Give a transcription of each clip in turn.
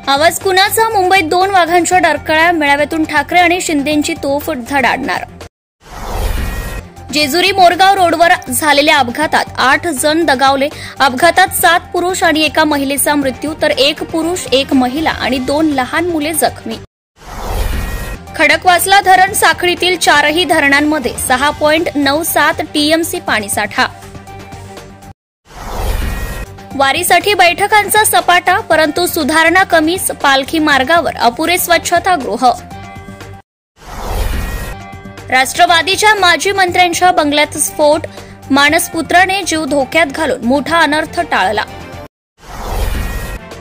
आवाज कुणाचा? मुंबईत 2 वाघांच्या डरकाळ्या मेळाव्यातून ठाकरे आणि शिंदेंची तोफ धडाडणार. जेजुरी मोरगाव रोडवर झालेल्या अपघातात 8 जण दगावले. अपघातात 7 पुरुष आणि एका महिलेचा मृत्यू तर 1 पुरुष 1 महिला आणि 2 लहान मुले जखमी. खडकवासला धरण साखळीतील 4ही धरणांमध्ये 6.97 टीएमसी पाणीसाठा. वारीसाठी बैठकांचा सपाटा, परंतु सुधारणा कमीच. पालखी मार्गावर अपुरे स्वच्छतागृह. राष्ट्रवादीच्या माजी मंत्र्यांच्या बंगल्यात स्फोट, मानसपुत्राने जीव धोक्यात घालून मोठा अनर्थ टाळला.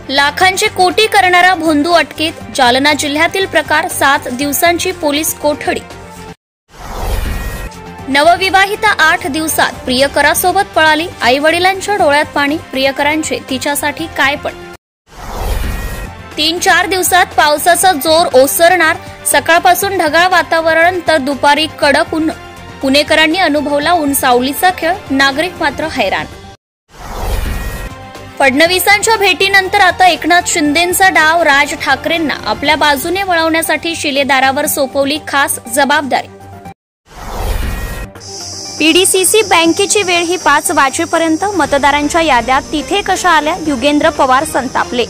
लाखांचे कोटी करणारा भोंदू अटकेत. जालना जिल्ह्यातील प्रकार. 7 दिवसांची पोलीस कोठडी. नवविवाहिता 8 दिवसात प्रियकरासोबत पळाली. आई वडिलांच्या डोळ्यात पाणी. प्रियकरांचे तिच्यासाठी काय पण. 3-4 दिवसात पावसाचा जोर ओसरणार. सकाळपासून ढगाळ वातावरण तर दुपारी कडक ऊन. पुणेकरांनी अनुभवला ऊन सावलीचा खेळ. नागरिक मात्र हैराण. फडणवीसांच्या भेटीनंतर आता एकनाथ शिंदेंचा डाव. राज ठाकरेंना आपल्या बाजूने वळवण्यासाठी शिलेदारावर सोपवली खास जबाबदारी. पीडीसीसी बँकेची वेळ ही 5 वाजेपर्यंत. मतदारांच्या याद्या तिथे कशा आल्या? युगेंद्र पवार संतापले.